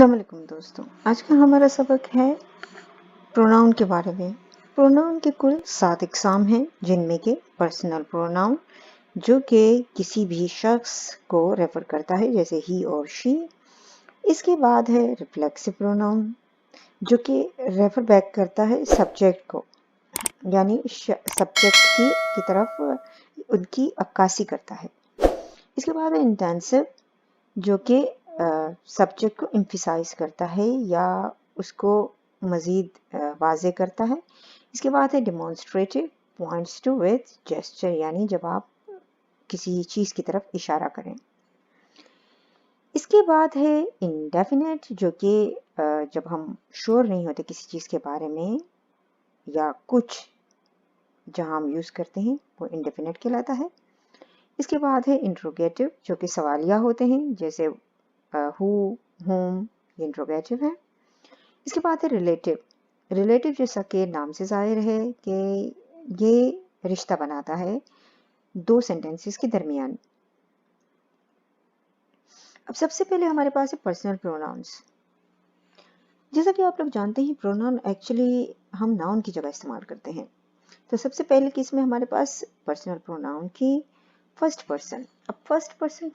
अस्सलाम वालेकुम दोस्तों, आज का हमारा सबक है प्रोनाउन के बारे में। प्रोनाउन के कुल 7 इकसाम हैं, जिनमें के पर्सनल प्रोनाउन जो कि किसी भी शख्स को रेफर करता है, जैसे ही और शी। इसके बाद है रिफ्लेक्सिव प्रोनाउन जो कि रेफर बैक करता है सब्जेक्ट को, यानी सब्जेक्ट की तरफ उनकी अक्कासी करता है। इसके बाद है इंटेंसिव जो कि सब्जेक्ट को एम्फिसाइज करता है या उसको मज़ीद वाज़े करता है। इसके बाद है demonstrative, points to with gesture, यानी जब आप किसी चीज़ की तरफ इशारा करें। इसके बाद है इंडेफिनेट जो कि जब हम श्योर नहीं होते किसी चीज़ के बारे में या कुछ जहां हम यूज़ करते हैं वो इंडेफिनेट कहलाता है। इसके बाद है इंट्रोगेटिव जो कि सवालिया होते हैं, जैसे हु, होम, ये इंट्रोगेटिव है। इसके बाद है रिलेटिव। रिलेटिव जैसा कि नाम से जाहिर है कि ये रिश्ता बनाता है दो सेंटेंसेस के दरमियान। अब सबसे पहले हमारे पास है पर्सनल प्रोनाउंस। जैसा कि आप लोग जानते हैं, प्रोनाउन एक्चुअली हम नाउन की जगह इस्तेमाल करते हैं। तो सबसे पहले केस में हमारे पास पर्सनल प्रोनाउन की फर्स्ट पर्सन। अब फर्स्ट पर्सन,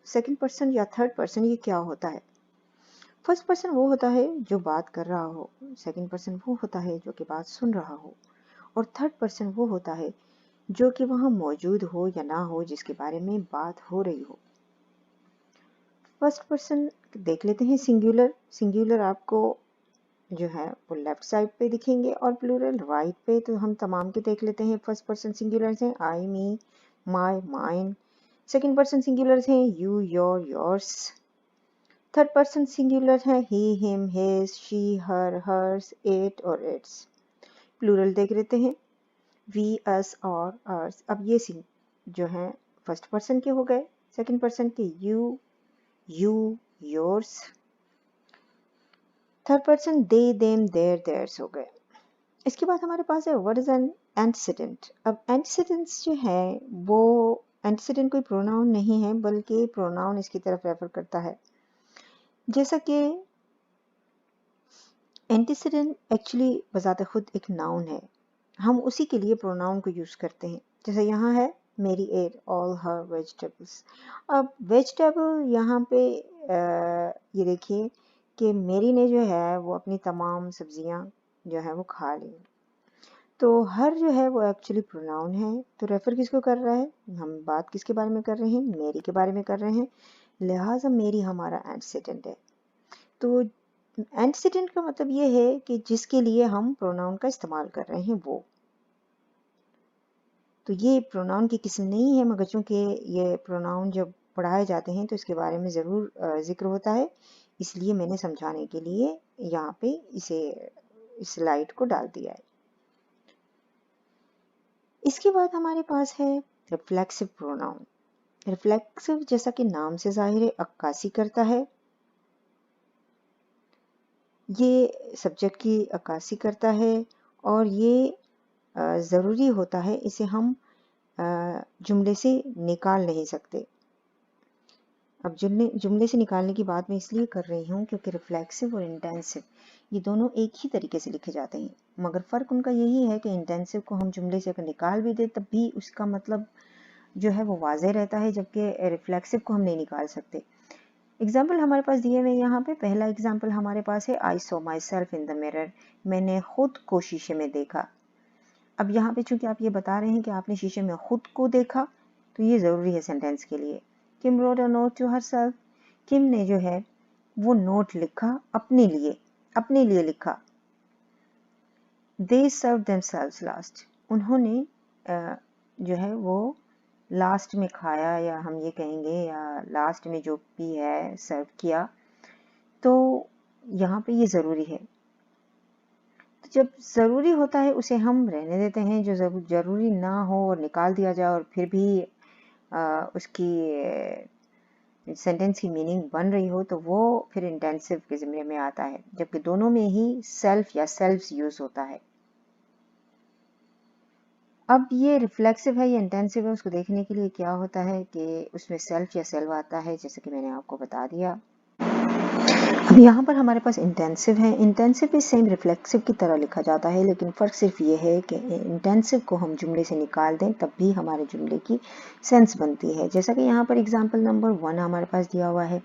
सेकंड पर्सन या थर्ड पर्सन, ये क्या होता है? फर्स्ट पर्सन वो होता है जो बात कर रहा हो, सेकंड पर्सन वो होता है जो कि बात सुन रहा हो, और थर्ड पर्सन वो होता है जो कि वहाँ मौजूद हो या ना हो, जिसके बारे में बात हो रही हो। फर्स्ट पर्सन देख लेते हैं सिंगुलर। सिंगुलर आपको जो है वो लेफ्ट साइड पे दिखेंगे और प्लूरल राइट पे। तो हम तमाम के देख लेते हैं। फर्स्ट पर्सन सिंगुलर्स हैं I, me, my, mine. Second person singulars हैं you, your, yours. Third person singular है he, him, his, she, her, hers, it और इट्स। प्लूरल देख लेते हैं वी, अस और अर्स। अब ये जो हैं फर्स्ट पर्सन के हो गए। सेकंड पर्सन के you, yours. Third person they, them, their, theirs हो गए। इसके बाद हमारे पास है व्हाट इज एन एंटीसीडेंट। अब एंटीसीडेंट्स जो है वो, एंटीसीडेंट कोई प्रोनाउन नहीं है बल्कि प्रोनाउन इसकी तरफ रेफर करता है। जैसा कि एंटीसीडेंट एक्चुअली बजाते खुद एक नाउन है, हम उसी के लिए प्रोनाउन को यूज करते हैं। जैसे यहाँ है मेरी एट ऑल हर वेजिटेबल्स। अब वेजिटेबल यहाँ पे ये देखिए कि मेरी ने जो है वो अपनी तमाम सब्जियां जो है वो खा ली। तो हर जो है वो एक्चुअली प्रोनाउन है। तो रेफर किसको कर रहा है? हम बात किसके बारे में कर रहे हैं? मेरी के बारे में कर रहे हैं, लिहाजा मेरी हमारा एंटीसीडेंट है। तो एंटीसीडेंट का मतलब ये है कि जिसके लिए हम प्रोनाउन का इस्तेमाल कर रहे हैं वो। तो ये प्रोनाउन की किस्म नहीं है, मगर चूंकि ये प्रोनाउन जब पढ़ाए जाते हैं तो इसके बारे में ज़रूर जिक्र होता है, इसलिए मैंने समझाने के लिए यहाँ पे इसे इस स्लाइड को डाल दिया है। इसके बाद हमारे पास है रिफ्लेक्सिव प्रोनाउन। रिफ्लेक्सिव जैसा कि नाम से जाहिर है अक्कासी करता है। ये सब्जेक्ट की अक्कासी करता है और ये ज़रूरी होता है, इसे हम जुमले से निकाल नहीं सकते। अब जुमले से निकालने की बात मैं इसलिए कर रही हूँ क्योंकि रिफ्लेक्सिव और इंटेंसिव ये दोनों एक ही तरीके से लिखे जाते हैं, मगर फ़र्क उनका यही है कि इंटेंसिव को हम जुमले से अगर निकाल भी दें तब भी उसका मतलब जो है वो वाज़ेह रहता है, जबकि रिफ्लेक्सिव को हम नहीं निकाल सकते। एग्जाम्पल हमारे पास दिए हुए यहाँ पे, पहला एग्जाम्पल हमारे पास है I saw my self in the mirror, मैंने खुद को शीशे में देखा। अब यहाँ पे चूंकि आप ये बता रहे हैं कि आपने शीशे में खुद को देखा, तो ये ज़रूरी है सेंटेंस के लिए। Kim wrote a note to herself, Kim ने जो है वो नोट लिखा अपने लिए लिखा। दे सर्व देमसेल्व्स लास्ट, उन्होंने जो है वो लास्ट में खाया, या हम ये कहेंगे या लास्ट में जो भी है सर्व किया। तो यहाँ पे ये ज़रूरी है। तो जब ज़रूरी होता है उसे हम रहने देते हैं, जो ज़रूरी ना हो और निकाल दिया जाए और फिर भी उसकी सेंटेंस की मीनिंग बन रही हो, तो वो फिर इंटेंसिव के ज़िम्मे में आता है, जबकि दोनों में ही सेल्फ या सेल्फ्स यूज़ होता है। अब ये रिफ्लेक्सिव है या इंटेंसिव है, उसको देखने के लिए क्या होता है कि उसमें सेल्फ या सेल्व आता है, जैसे कि मैंने आपको बता दिया। अब यहाँ पर हमारे पास इंटेंसिव है। इंटेंसिव भी सेम रिफ्लेक्सिव की तरह लिखा जाता है, लेकिन फ़र्क सिर्फ ये है कि इंटेंसिव को हम जुमले से निकाल दें तब भी हमारे जुमले की सेंस बनती है। जैसा कि यहाँ पर एग्जाम्पल नंबर 1 हमारे पास दिया हुआ है,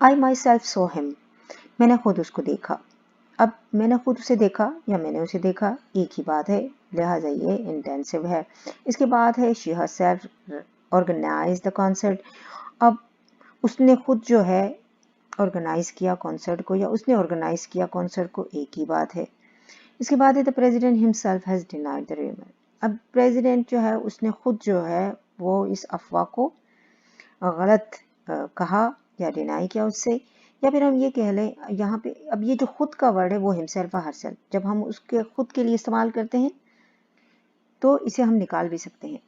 आई माई सेल्फ सो हिम, मैंने खुद उसको देखा। अब मैंने खुद उसे देखा या मैंने उसे देखा एक ही बात है, लिहाजा ये इंटेंसिव है। इसके बाद है she herself organise the concert. अब उसने खुद जो है ऑर्गेनाइज किया कॉन्सर्ट को, या उसने ऑर्गेनाइज किया कॉन्सर्ट को, एक ही बात है। इसके बाद है the president himself has denied the rumour. अब प्रेसिडेंट जो है उसने खुद जो है वो इस अफवाह को गलत कहा या डिनाई किया उससे, या फिर हम ये कह लें यहाँ पे, अब ये जो खुद का वर्ड है वो हिमसेल्फ और हरसेल्फ, जब हम उसके खुद के लिए इस्तेमाल करते हैं तो इसे हम निकाल भी सकते हैं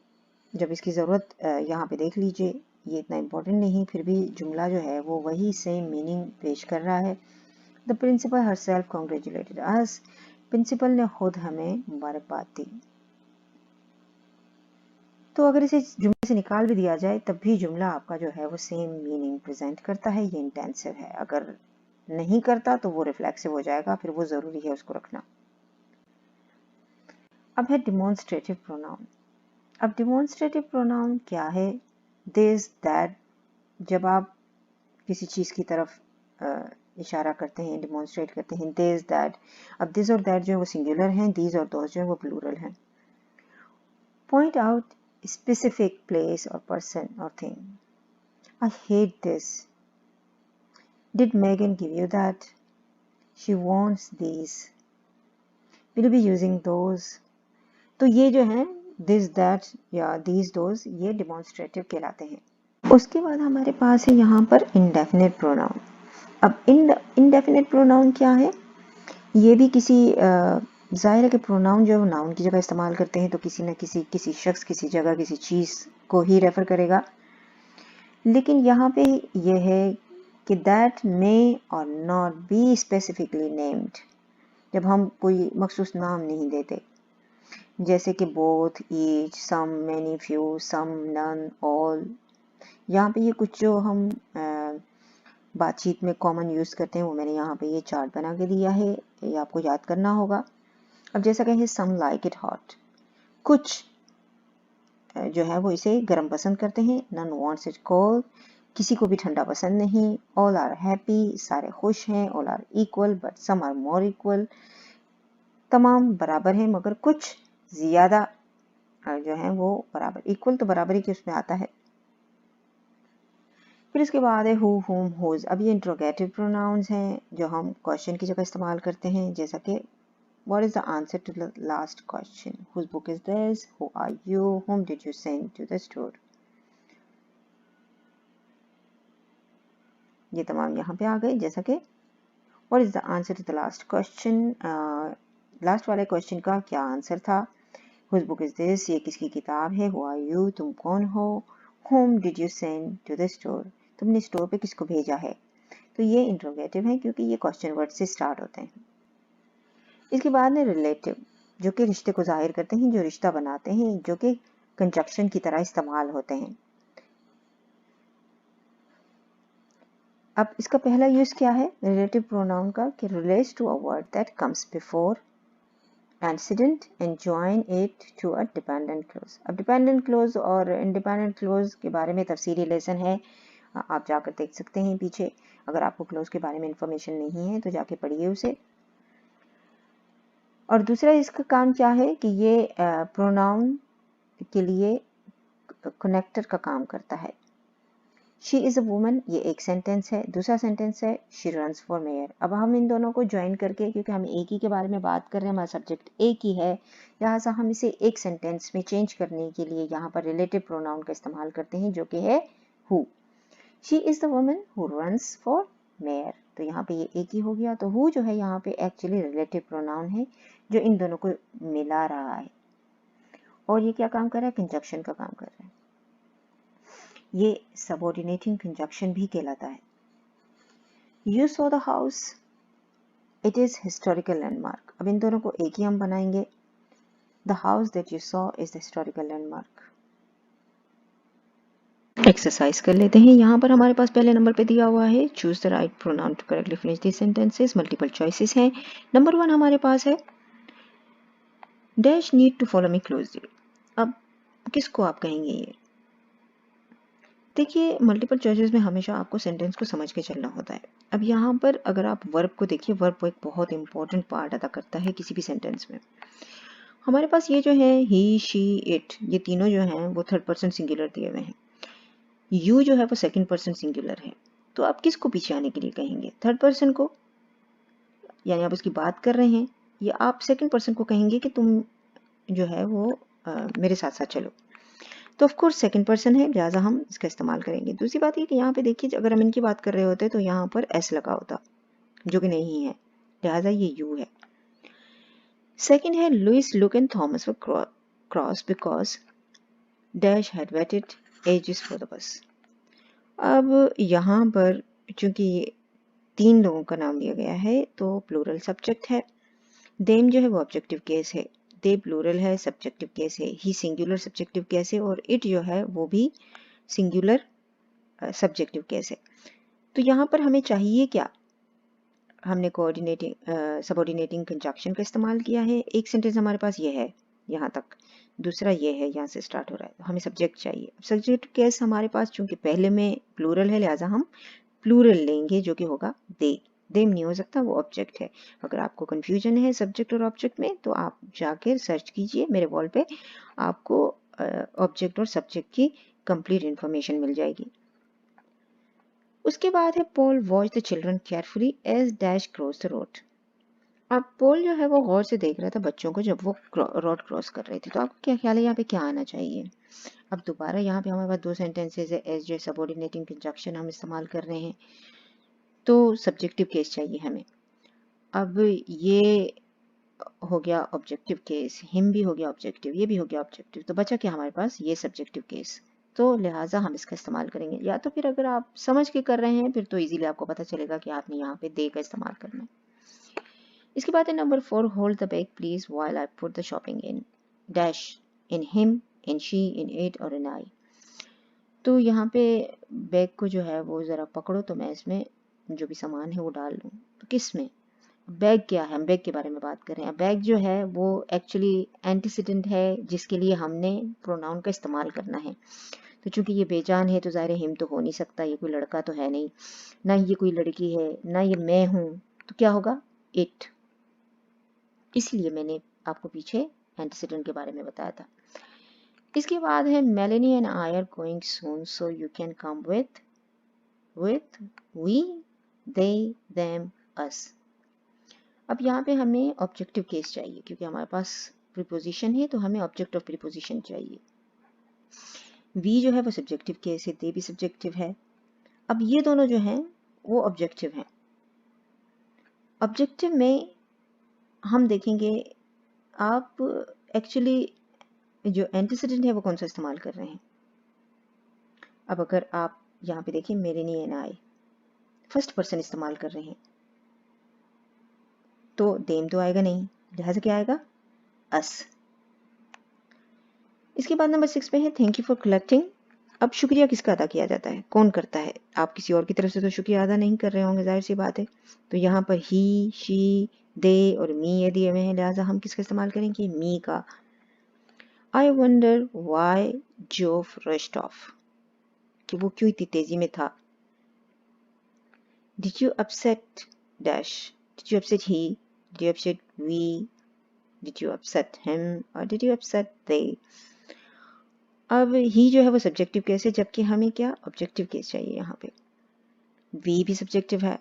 जब इसकी ज़रूरत। यहाँ पे देख लीजिए, ये इतना इम्पोर्टेंट नहीं, फिर भी जुमला जो है वो वही सेम मीनिंग पेश कर रहा है। The principal herself congratulated us, principal ने खुद हमें मुबारकबाद दी। तो अगर इसे जुमले से निकाल भी दिया जाए तब भी जुमला आपका जो है वो सेम मीनिंग प्रेजेंट करता है, ये इंटेंसिव है। अगर नहीं करता तो वो रिफ्लेक्सिव हो जाएगा, फिर वो ज़रूरी है उसको रखना। अब है डिमॉन्स्ट्रेटिव प्रोनाउन। अब डिमॉन्स्ट्रेटिव प्रोनाउन क्या है? दिस दैट, जब आप किसी चीज़ की तरफ इशारा करते हैं, डिमॉन्स्ट्रेट करते हैं, दिस दैट। अब दिस और दैट जो है वो सिंगुलर हैं, दीज और दोज जो है वो प्लूरल हैं। Point out specific place or person or thing. I hate this. Did Megan give you that? She wants these. Will you be using those? तो ये जो है this, that या these, those, ये demonstrative कहलाते हैं। उसके बाद हमारे पास है यहाँ पर indefinite pronoun। अब indefinite pronoun क्या है? ये भी किसी ज़ाहिर है कि प्रोनाउन जो है वो नाउन की जगह इस्तेमाल करते हैं, तो किसी न किसी शख्स, किसी जगह, किसी चीज़ को ही रेफर करेगा। लेकिन यहाँ पे यह है कि दैट मे और नॉट बी स्पेसिफिकली नेम्ड, जब हम कोई मखसूस नाम नहीं देते, जैसे कि बोथ, ईच, सम, मैनी, फ्यू, सम, नन, ऑल। यहाँ पे ये कुछ जो हम बातचीत में कॉमन यूज़ करते हैं वो मैंने यहाँ पे ये चार्ट बना के दिया है, ये आपको याद करना होगा। अब जैसा कहें सम लाइक इट हॉट, कुछ जो है वो इसे गर्म पसंद करते हैं। नन वांट्स इट कोल्ड, किसी को भी ठंडा पसंद नहीं। ऑल आर हैप्पी, सारे खुश हैं। All are equal but some are more equal, तमाम बराबर हैं मगर कुछ ज़्यादा जो है वो बराबर। इक्वल तो बराबरी के उसमें आता है। फिर इसके बाद है हु, हुम, हुज। अब ये इंट्रोगेटिव प्रोनाउंस हैं जो हम क्वेश्चन की जगह इस्तेमाल करते हैं, जैसा कि What is the answer to the last question? Whose book is this? Who are you? Whom did you send to the store? ये तमाम यहाँ पे आ गए। जैसा कि What is the answer to the last question? Last वाले question का क्या आंसर था? Whose book is this? ये किसकी किताब है? Who are you? तुम कौन हो? Whom did you send to the store? तुमने स्टोर पे किसको भेजा है? तो ये इंट्रोगेटिव है क्योंकि ये क्वेश्चन वर्ड से स्टार्ट होते हैं। इसके बाद है रिलेटिव, जो कि रिश्ते को जाहिर करते हैं, जो रिश्ता बनाते हैं, जो कि कंजक्शन की तरह इस्तेमाल होते हैं। अब इसका पहला यूज क्या है रिलेटिव प्रोनाउन का, कि relates to a word that comes before antecedent and join it to a dependent clause. अब डिपेंडेंट क्लोज और इंडिपेंडेंट क्लोज के बारे में तफसीली लेसन है, आप जाकर देख सकते हैं पीछे। अगर आपको क्लोज के बारे में इंफॉर्मेशन नहीं है तो जाके पढ़िए उसे। और दूसरा इसका काम क्या है कि ये प्रोनाउन के लिए कनेक्टर का काम करता है। शी इज़ अ वुमन, ये एक सेंटेंस है। दूसरा सेंटेंस है शी रन्स फॉर मेयर। अब हम इन दोनों को ज्वाइन करके, क्योंकि हम एक ही के बारे में बात कर रहे हैं, हमारा सब्जेक्ट एक ही है, लिहाजा हम इसे एक सेंटेंस में चेंज करने के लिए यहाँ पर रिलेटिव प्रोनाउन का इस्तेमाल करते हैं, जो कि है who. She is the woman who runs for mayor, तो यहाँ पे ये एक ही हो गया। तो हु जो है यहाँ पे एक्चुअली रिलेटिव प्रोनाउन है जो इन दोनों को मिला रहा है, और ये क्या काम कर रहा है, कंजक्शन का काम कर रहा है। ये सबऑर्डिनेटिंग कंजक्शन भी कहलाता है। You saw the house, it is historical landmark. अब इन दोनों को एक ही हम बनाएंगे, the house that you saw is the historical landmark. Exercise कर लेते हैं। यहाँ पर हमारे पास पहले नंबर पे दिया हुआ है choose the right pronoun to correctly finish this sentences. Multiple choices हैं। नंबर 1 हमारे पास है dash need to follow me closely. अब किसको आप कहेंगे ये? देखिए मल्टीपल चॉइसेस में हमेशा आपको सेंटेंस को समझ के चलना होता है। अब यहाँ पर अगर आप वर्ब को देखिए, वर्ब एक बहुत इंपॉर्टेंट पार्ट अदा करता है किसी भी सेंटेंस में। हमारे पास ये जो है ही, शी, इट, ये तीनों जो हैं वो थर्ड पर्सन सिंगुलर दिए हुए हैं। यू जो है वो सेकंड पर्सन सिंगुलर है। तो आप किसको पीछे आने के लिए कहेंगे? थर्ड पर्सन को, यानी आप उसकी बात कर रहे हैं, या आप सेकंड पर्सन को कहेंगे कि तुम जो है वो मेरे साथ साथ चलो। तो ऑफ कोर्स सेकंड पर्सन है, लिहाजा हम इसका इस्तेमाल करेंगे। दूसरी बात ये कि यहाँ पे देखिए अगर हम इनकी बात कर रहे होते तो यहाँ पर एस लगा होता, जो कि नहीं है, लिहाजा ये यू है। सेकंड है Louis, Luke and Thomas were cross because dash had waited ages for the bus. अब यहाँ पर चूंकि तीन लोगों का नाम लिया गया है तो प्लूरल सब्जेक्ट है। देम जो है वो ऑब्जेक्टिव केस है, दे प्लूरल है, सब्जेक्टिव केस है, ही सिंगुलर सब्जेक्टिव केस है, और इट जो है वो भी सिंगुलर सब्जेक्टिव केस है। तो यहाँ पर हमें चाहिए क्या? हमने कोऑर्डिनेटिंग सबऑर्डिनेटिंग कंजक्शन का इस्तेमाल किया है। एक सेंटेंस हमारे पास ये है यहाँ तक, दूसरा ये है, यहाँ से स्टार्ट हो रहा है, तो हमें सब्जेक्ट चाहिए। सब्जेक्ट केस हमारे पास चूंकि पहले में प्लूरल है, लिहाजा हम प्लूरल लेंगे जो कि होगा दे। देम नहीं हो सकता, वो ऑब्जेक्ट है। अगर आपको कंफ्यूजन है सब्जेक्ट और ऑब्जेक्ट में तो आप जाकर सर्च कीजिए मेरे वॉल पे, आपको ऑब्जेक्ट और सब्जेक्ट की कंप्लीट इंफॉर्मेशन मिल जाएगी। उसके बाद है Paul watch the children carefully as dash cross the road. अब पॉल जो है वो गौर से देख रहा था बच्चों को जब वो रोड क्रॉस कर रहे थे। तो आपको क्या ख्याल है यहाँ पे क्या आना चाहिए? अब दोबारा यहाँ पे हमारे पास दो सेंटेंसेस है, एज जो सबऑर्डिनेटिंग कंजक्शन हम इस्तेमाल कर रहे हैं, तो सब्जेक्टिव केस चाहिए हमें। अब ये हो गया ऑब्जेक्टिव केस, हिम भी हो गया ऑब्जेक्टिव, ये भी हो गया ऑब्जेक्टिव, तो बचा क्या हमारे पास? ये सब्जेक्टिव केस। तो लिहाजा हम इसका इस्तेमाल करेंगे। या तो फिर अगर आप समझ के कर रहे हैं फिर तो इजीली आपको पता चलेगा कि आपने यहाँ पे दे का इस्तेमाल करना है। इसके बाद है number 4, hold the bag please while I put the shopping in dash in him, in she, in it और इन आई। तो यहाँ पे बैग को जो है वो ज़रा पकड़ो तो मैं इसमें जो भी सामान है वो डाल लूँ। तो किस में? बैग क्या है? हम बैग के बारे में बात कर रहे हैं। बैग जो है वो एक्चुअली एंटीसीडेंट है जिसके लिए हमने प्रोनाउन का इस्तेमाल करना है। तो चूंकि ये बेजान है तो ज़ाहिर हिम तो हो नहीं सकता, ये कोई लड़का तो है नहीं, ना ये कोई लड़की है, ना ये मैं हूँ, तो क्या होगा? इट। इसलिए मैंने आपको पीछे एंटीसीडेंट के बारे में बताया था। इसके बाद है Melanie and I are going soon so you can come with we, they, them, us. अब यहाँ पे हमें ऑब्जेक्टिव केस चाहिए क्योंकि हमारे पास प्रीपोजिशन है, तो हमें ऑब्जेक्ट ऑफ प्रीपोजिशन चाहिए। वी जो है वो सब्जेक्टिव केस है, दे भी सब्जेक्टिव है। अब ये दोनों जो हैं वो ऑब्जेक्टिव हैं। ऑब्जेक्टिव में हम देखेंगे आप एक्चुअली जो एंटीसीडेंट है वो कौन सा इस्तेमाल कर रहे हैं। अब अगर आप यहाँ पे देखें मेरे नहीं एन आई, फर्स्ट पर्सन इस्तेमाल कर रहे हैं, तो देम तो आएगा नहीं, लिहाजा क्या आएगा? अस। इसके बाद नंबर 6 पे है थैंक यू फॉर कलेक्टिंग। अब शुक्रिया किसका अदा किया जाता है? कौन करता है? आप किसी और की तरफ से तो शुक्रिया अदा नहीं कर रहे होंगे, जाहिर सी बात है। तो यहाँ पर ही, शी, दे और मी ये दिए हुए हैं, लिहाजा हम किसका इस्तेमाल करेंगे? मी का। I wonder why Joff rushed off, कि वो क्यों इतनी तेजी में था। Did you upset dash, did you upset he, did you upset we, did you upset him और डिड यू अपसेट दे। अब ही जो है वो सब्जेक्टिव केस है, जबकि हमें क्या ऑब्जेक्टिव केस चाहिए। यहाँ पे वी भी सब्जेक्टिव है,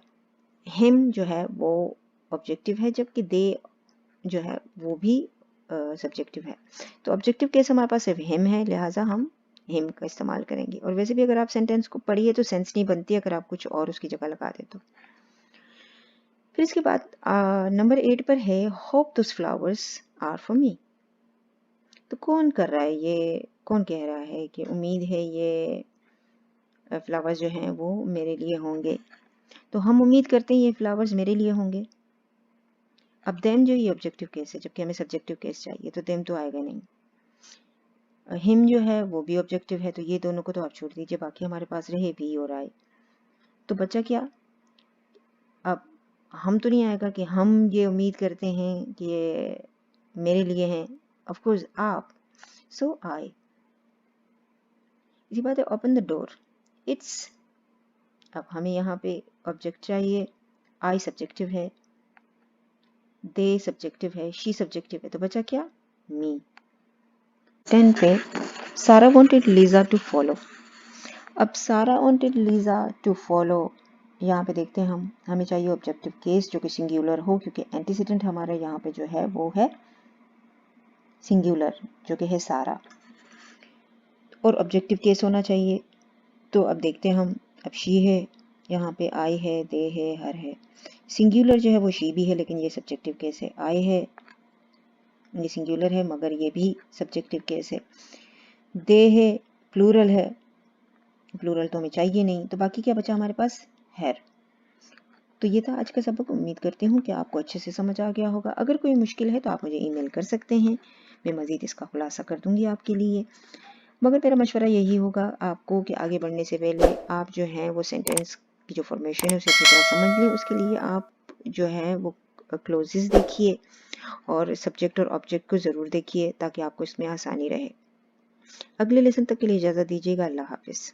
हिम जो है वो ऑब्जेक्टिव है, जबकि दे जो है वो भी सब्जेक्टिव है। तो ऑब्जेक्टिव केस हमारे पास सिर्फ हिम है, लिहाजा हम हिम का इस्तेमाल करेंगे। और वैसे भी अगर आप सेंटेंस को पढ़िए तो सेंस नहीं बनती अगर आप कुछ और उसकी जगह लगा दे तो। फिर इसके बाद नंबर 8 पर है hope those flowers are for me. तो कौन कर रहा है ये? कौन कह रहा है कि उम्मीद है ये फ्लावर्स जो हैं वो मेरे लिए होंगे? तो हम उम्मीद करते हैं ये फ्लावर्स मेरे लिए होंगे। अब देम जो ये ऑब्जेक्टिव केस है, जबकि हमें सब्जेक्टिव केस चाहिए, तो देम तो आएगा नहीं। हिम जो है वो भी ऑब्जेक्टिव है, तो ये दोनों को तो आप छोड़ दीजिए, बाकी हमारे पास रहे वी और आई। तो बचा क्या? अब हम तो नहीं आएगा कि हम ये उम्मीद करते हैं कि ये मेरे लिए हैं, ऑफ कोर्स आप, सो आई। इसी बात है, ओपन द डोर, इट्स। अब हमें यहाँ पे ऑब्जेक्ट चाहिए, आई सब्जेक्टिव है, दे सब्जेक्टिव है, शी सब्जेक्टिव है, तो बचा क्या? मी। 10 पे सारा वांटेड लीजा टू फॉलो। अब सारा वांटेड लीजा टू फॉलो, यहाँ पे देखते हैं हमें चाहिए ऑब्जेक्टिव केस जो कि सिंगुलर हो, क्योंकि एंटीसीडेंट हमारा यहाँ पे जो है वो है सिंगुलर, जो कि है सारा, और ऑब्जेक्टिव केस होना चाहिए। तो अब देखते हैं अब शी है, यहाँ पे आई है, दे है, हर है। सिंगुलर जो है वो शी भी है, लेकिन ये सब्जेक्टिव केस है। आई है, ये सिंगुलर है मगर ये भी सब्जेक्टिव केस है। दे है, प्लूरल है, प्लूरल तो हमें चाहिए नहीं, तो बाकी क्या बचा हमारे पास? हैर। तो ये था आज का सबक। उम्मीद करती हूँ कि आपको अच्छे से समझ आ गया होगा। अगर कोई मुश्किल है तो आप मुझे ईमेल कर सकते हैं, मैं मज़ीद इसका खुलासा कर दूंगी आपके लिए। मगर मेरा मशवरा यही होगा आपको कि आगे बढ़ने से पहले आप जो हैं वो सेंटेंस की जो फॉर्मेशन है उसे अच्छी तरह समझ लें। उसके लिए आप जो है वो क्लोजेस देखिए और सब्जेक्ट और ऑब्जेक्ट को ज़रूर देखिए, ताकि आपको इसमें आसानी रहे। अगले लेसन तक के लिए इजाज़त दीजिएगा। अल्लाह हाफिज़।